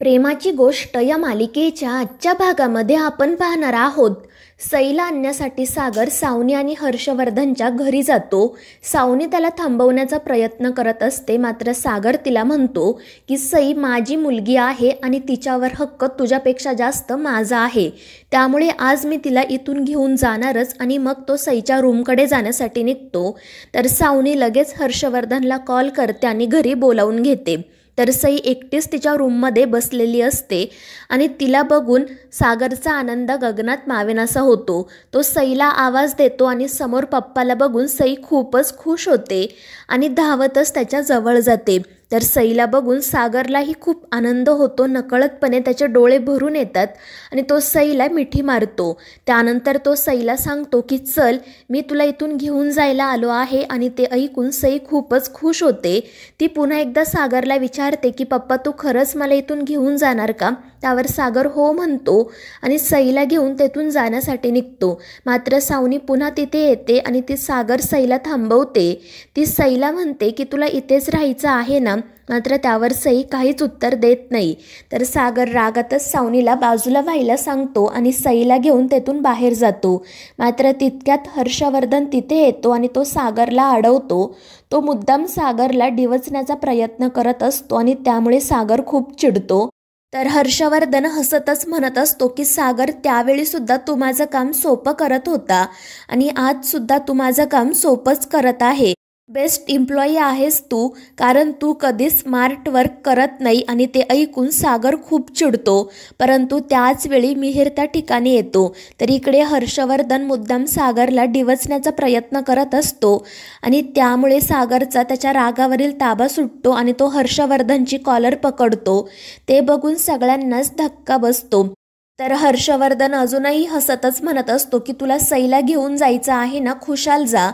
प्रेमाची गोष्ट या मालिकेच्या आजच्या भागामध्ये आपण पाहणार आहोत। सईला आणण्यासाठी सागर सावनी आणि हर्षवर्धनच्या घरी जातो। सावनी त्याला थांबवण्याचा प्रयत्न करत असते, मात्र सागर तिला म्हणतो की सई माझी मुलगी आहे आणि तिच्यावर हक्क तुझ्यापेक्षा जास्त माझा आहे, त्यामुळे आज मी तिला इथून घेऊन जाणारच। आणि मग तो सईच्या रूमकडे जाण्यासाठी निघतो, तर सावनी लगेच हर्षवर्धनला कॉल करते आणि घरी बोलावून घेते। तर सई एकटीच तिच्या रूममध्ये बसलेली असते आणि तिला बघून सागरचा आनंद गगनात मावेनासा होतो। तो सईला आवाज देतो आणि समोर पप्पाला बघून सई खूपच खुश होते आणि धावतच त्याच्या जवळ जाते। तर सईला बघून सागरलाही खूप आनंद होतो, नकळतपणे त्याचे डोळे भरून येतात आणि तो सईला मिठी मारतो। त्यानंतर तो सईला सांगतो की चल, मी तुला इथून घेऊन जायला आलो आहे। आणि ते ऐकून सई खूपच खुश होते। ती पुन्हा एकदा सागरला विचारते की पप्पा, तू खरंच मला इथून घेऊन जाणार का? त्यावर सागर हो म्हणतो आणि सईला घेऊन तेथून जाण्यासाठी निघतो। मात्र सावनी पुन्हा तिथे येते आणि ती सागर सईला थांबवते। ती सईला म्हणते की तुला इथेच राहायचं आहे ना? मात्र त्यावर सई काहीच उत्तर देत नाही। तर सागर रागातच सावनीला बाजूला व्हायला सांगतो आणि सईला घेऊन तेथून बाहेर जातो। मात्र तितक्यात हर्षवर्धन तिथे येतो आणि तो सागरला अडवतो। तो मुद्दाम सागरला डिवचण्याचा प्रयत्न करत असतो आणि त्यामुळे सागर खूप चिडतो। तर हर्षवर्धन हसतच म्हणत असतो की सागर, त्यावेळी सुद्धा तू माझं काम सोपं करत होता आणि आज सुद्धा तू माझं काम सोपंच करत आहे। बेस्ट एम्प्लॉई आहेस तू, कारण तू कधी स्मार्ट वर्क करत नाही। आणि ते ऐकून सागर खूप चिडतो, परंतु त्याच वेळी मिहिर त्या ठिकाणी येतो। तर इकडे हर्षवर्धन मुद्दाम सागरला डिवचण्याचा प्रयत्न करत असतो आणि त्यामुळे सागरचा त्याच्या रागावरील ताबा सुटतो आणि तो हर्षवर्धनची कॉलर पकडतो। ते बघून सगळ्यांनाच धक्का बसतो। तर हर्षवर्धन अजूनही हसतच म्हणत असतो की तुला सईला घेऊन जायचं आहे ना, खुशाल जा,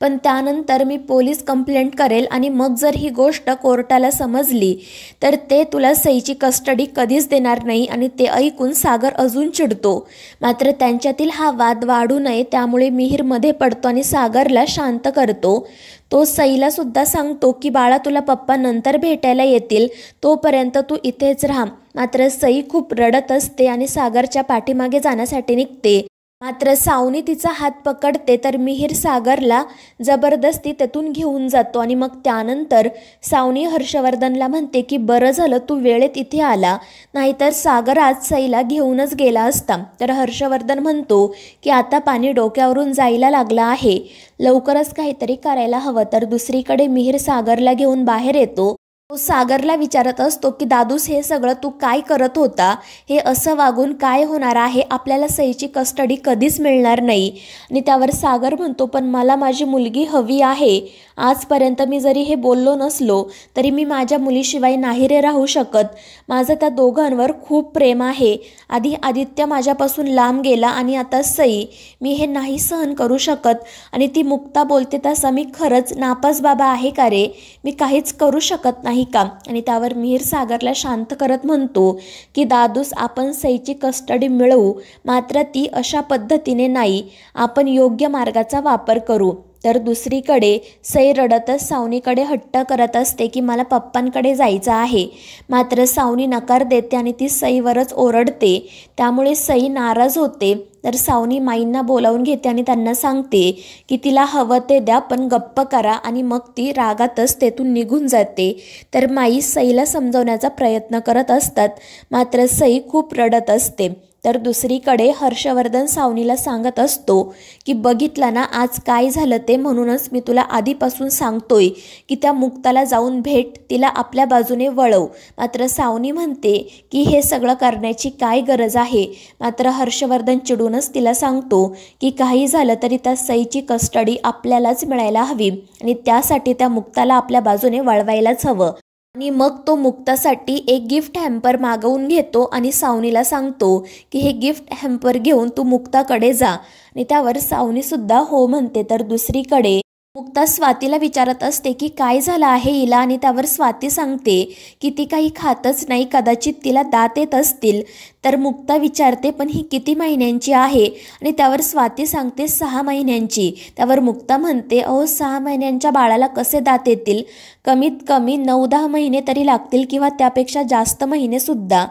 पण त्यानंतर मी पोलीस कंप्लेंट करेल आणि मग जर ही गोष्ट कोर्टाला समजली तर ते तुला सईची कस्टडी कधीच देणार नाही। आणि ते ऐकून सागर अजून चिडतो। मात्र त्यांच्यातील हा वाद वाढू नये त्यामुळे मिहिर मध्ये पडतो आणि सागरला शांत करतो। तो सईला सुद्धा सांगतो की बाळा, तुला पप्पा नंतर भेटायला येतील, तोपर्यंत तू इथेच राहा। मात्र सई खूप रडत असते आणि सागरच्या पाठीमागे जाण्यासाठी निघते। मात्र सावनी तिचा हात पकडते, तर मिहिर सागरला जबरदस्ती तेथून घेऊन जातो। आणि मग त्यानंतर सावनी हर्षवर्धनला म्हणते की बरं झालं तू वेळेत इथे आला, नाहीतर सागर आज सईला घेऊनच गेला असता। तर हर्षवर्धन म्हणतो की आता पाणी डोक्यावरून जायला लागलं आहे, लवकरच काहीतरी करायला हवं। तर दुसरीकडे मिहिर सागरला घेऊन बाहेर येतो। तो सागरला विचारत असतो की दादूस, हे सगळं तू काय करत होता? हे असं वागून काय होणार आहे? आपल्याला सईची कस्टडी कधीच मिळणार नाही। आणि त्यावर सागर म्हणतो, पण मला माझी मुलगी हवी आहे। आजपर्यंत मी जरी हे बोललो नसलो तरी मी माझ्या मुलीशिवाय नाही रे राहू शकत। माझं त्या दोघांवर खूप प्रेम आहे। आधी आदित्य माझ्यापासून लांब गेला आणि आता सई, मी हे नाही सहन करू शकत। आणि ती मुक्ता बोलते तसा मी खरंच नापास बाबा आहे का रे? मी काहीच करू शकत नाही का? आणि त्यावर मिहिर सागरला शांत करत म्हणतो की दादूस, आपण सईची कस्टडी मिळवू, मात्र ती अशा पद्धतीने नाही, आपण योग्य मार्गाचा वापर करू। तर दुसरीकडे सई रडतच सावनीकडे हट्ट करत असते की मला पप्पांकडे जायचं आहे। मात्र सावनी नकार देते आणि ती सईवरच ओरडते, त्यामुळे सई नाराज होते। तर सावनी माईंना बोलावून घेते आणि त्यांना सांगते की तिला हवं ते द्या, पण गप्प करा। आणि मग ती रागातच तेथून निघून जाते। तर माई सईला समजवण्याचा प्रयत्न करत असतात, मात्र सई खूप रडत असते। तर दुसरीकडे हर्षवर्धन सावनीला सांगत असतो की बघितलं ना आज काय झालं ते, म्हणूनच मी तुला आधीपासून सांगतोय की त्या मुक्ताला जाऊन भेट, तिला आपल्या बाजूने वळव। मात्र सावनी म्हणते की हे सगळं करण्याची काय गरज आहे? मात्र हर्षवर्धन चिडूनच तिला सांगतो की काही झालं तरी त्या सईची कस्टडी आपल्यालाच मिळायला हवी आणि त्यासाठी त्या मुक्ताला आपल्या बाजूने वळवायलाच हवं। आणि मग तो मुक्तासाठी एक गिफ्ट हॅम्पर मागवून घेतो आणि सावनीला सांगतो की हे गिफ्ट हॅम्पर घेऊन तू मुक्ताकडे जा। आणि त्यावर सावनी सुद्धा हो म्हणते। तर दुसरीकडे मुक्ता स्वातीला विचारत असते की काय झालं आहे हिला, आणि त्यावर स्वाती सांगते की ती काही खातच नाही, कदाचित तिला दात येत असतील. तर मुक्ता विचारते पण ही किती महिन्यांची आहे, आणि त्यावर स्वाती सांगते 6 महिन्यांची. त्यावर मुक्ता म्हणते अहो 6 महिन्यांच्या बाळाला कसे दात येतील, कमीत कमी 9-10 महिने तरी लागतील किंवा त्यापेक्षा जास्त महिनेसुद्धा.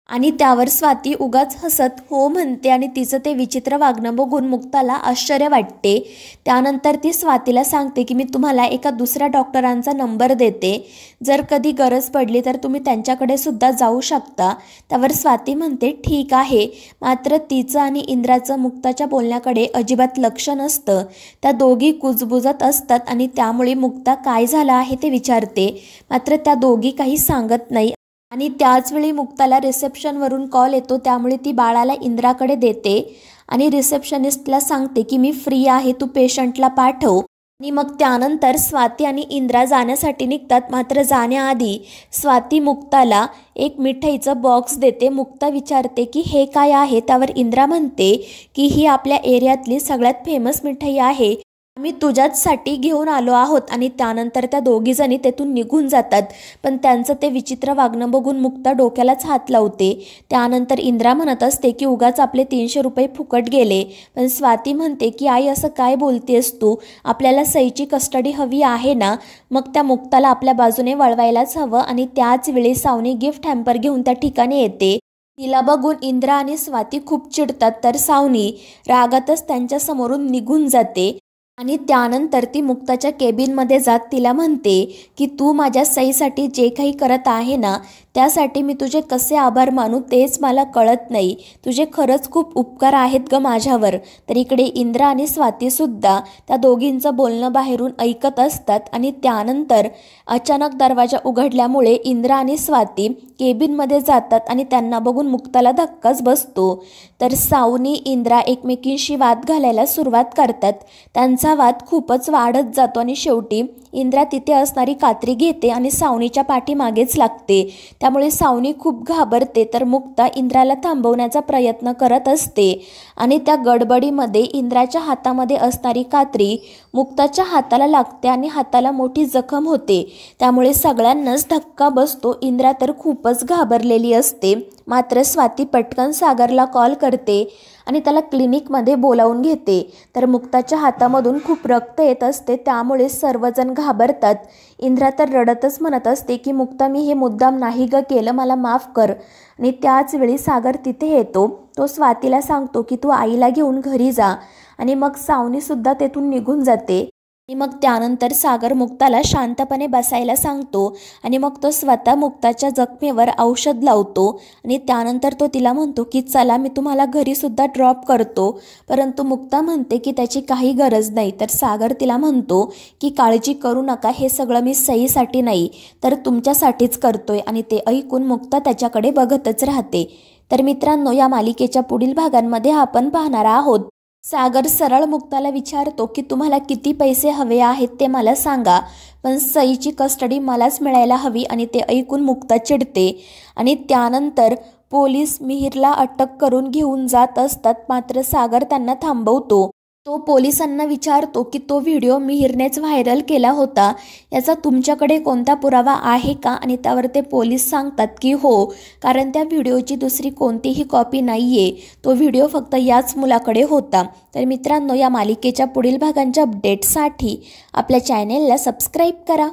आणि त्यावर स्वाती उगाच हसत हो म्हणते, आणि तिचं ते विचित्र वागणं बघून मुक्ताला आश्चर्य वाटते. त्यानंतर ती स्वातीला सांगते की मी तुम्हाला एका दुसऱ्या डॉक्टरांचा नंबर देते, जर कधी गरज पडली तर तुम्ही त्यांच्याकडे सुद्धा जाऊ शकता. त्यावर स्वाती म्हणते ठीक आहे. मात्र तिचं आणि इंद्राचं मुक्ताच्या बोलण्याकडे अजिबात लक्ष नसतं. त्या दोघी कुजबुजत असतात आणि त्यामुळे मुक्ता काय झालं आहे ते विचारते. मात्र त्या दोघी काही सांगत नाही. आणि त्याचवेळी मुक्ताला रिसेप्शनवरून कॉल येतो, त्यामुळे ती बाळाला इंद्राकडे देते आणि रिसेप्शनिस्टला सांगते की मी फ्री आहे, तू पेशंटला पाठव. आणि मग त्यानंतर स्वाती आणि इंद्रा जाण्यासाठी निघतात. मात्र जाण्याआधी स्वाती मुक्ताला एक मिठाईचं बॉक्स देते. मुक्ता विचारते की हे काय आहे, त्यावर इंद्रा म्हणते की ही आपल्या एरियातली सगळ्यात फेमस मिठाई आहे, आम्ही तुझ्याचसाठी घेऊन आलो आहोत. आणि त्यानंतर त्या दोघीजणी तेथून निघून जातात. पण त्यांचं ते विचित्र वागणं बघून मुक्ता डोक्यालाच हात लावते. त्यानंतर इंद्रा म्हणत असते की उगाच आपले 300 रुपये फुकट गेले. पण स्वाती म्हणते की आई असं काय बोलतेस तू, आपल्याला सईची कस्टडी हवी आहे ना. मग त्या मुक्ताला आपल्या बाजूने वळवायलाच हवं. आणि त्याच वेळी सावनी गिफ्ट हॅम्पर घेऊन त्या ठिकाणी येते. तिला बघून इंद्रा आणि स्वाती खूप चिडतात. तर सावनी रागातच त्यांच्या समोरून निघून जाते. आणि त्यानंतर ती मुक्ताच्या केबिनमध्ये जात तिला म्हणते की तू माझ्या सईसाठी जे काही करत आहे ना, त्यासाठी मी तुझे कसे आभार मानू तेच मला कळत नाही. तुझे खरंच खूप उपकार आहेत ग माझ्यावर. तर इकडे इंद्रा आणि स्वातीसुद्धा त्या दोघींचं बोलणं बाहेरून ऐकत असतात. आणि त्यानंतर अचानक दरवाजा उघडल्यामुळे इंद्रा आणि स्वाती केबिनमध्ये जातात आणि त्यांना बघून मुक्ताला धक्काच बसतो. तर सावनी इंद्रा एकमेकींशी वाद घालायला सुरुवात करतात. त्यांचा वाद खूपच वाढत जातो आणि शेवटी इंद्रा तिथे असणारी कात्री घेते आणि सावनीच्या पाठीमागेच लागते. त्यामुळे सावनी खूप घाबरते. तर मुक्ता इंद्राला थांबवण्याचा प्रयत्न करत असते आणि त्या गडबडीमध्ये इंद्राच्या हातामध्ये असणारी कात्री मुक्ताच्या हाताला लागते आणि हाताला मोठी जखम होते. त्यामुळे सगळ्यांनाच धक्का बसतो. इंद्रा तर खूपच घाबरलेली असते. मात्र स्वाती पटकन सागरला कॉल करते आणि त्याला क्लिनिकमध्ये बोलावून घेते. तर मुक्ताच्या हातामधून खूप रक्त येत असते, त्यामुळे सर्वजण घाबरतात. इंद्रा तर रडतच म्हणत असते की मुक्ता मी हे मुद्दाम नाही ग केलं, मला माफ कर. आणि त्याच वेळी सागर तिथे येतो. तो स्वातीला सांगतो की तू आईला घेऊन घरी जा. आणि मग सावनीसुद्धा तेथून निघून जाते. आणि मग त्यानंतर सागर मुक्ताला शांतपणे बसायला सांगतो आणि मग तो स्वतः मुक्ताच्या जखमेवर औषध लावतो. आणि त्यानंतर तो तिला म्हणतो की चला मी तुम्हाला घरीसुद्धा ड्रॉप करतो. परंतु मुक्ता म्हणते की त्याची काही गरज नाही. तर सागर तिला म्हणतो की काळजी करू नका, हे सगळं मी सईसाठी नाही तर तुमच्यासाठीच करतोय. आणि ते ऐकून मुक्ता त्याच्याकडे बघतच राहते. तर मित्रांनो, या मालिकेच्या पुढील भागांमध्ये आपण पाहणार आहोत सागर सरळ मुक्ताला विचारतो की तुम्हाला किती पैसे हवे आहेत ते मला सांगा, पण सईची कस्टडी मलाच मिळायला हवी. आणि ते ऐकून मुक्ता चिडते. आणि त्यानंतर पोलीस मिहिरला अटक करून घेऊन जात असतात. मात्र सागर त्यांना थांबवतो. तो पोलिसांना विचारतो की तो व्हिडिओ मिहिरनेच व्हायरल केला होता, याचा तुमच्याकडे कोणता पुरावा आहे का. आणि त्यावर ते पोलीस सांगतात की हो, कारण त्या व्हिडिओची दुसरी कोणतीही कॉपी नाही आहे, तो व्हिडिओ फक्त याच मुलाकडे होता. तर मित्रांनो, या मालिकेच्या पुढील भागांच्या अपडेटसाठी आपल्या चॅनेलला सबस्क्राईब करा.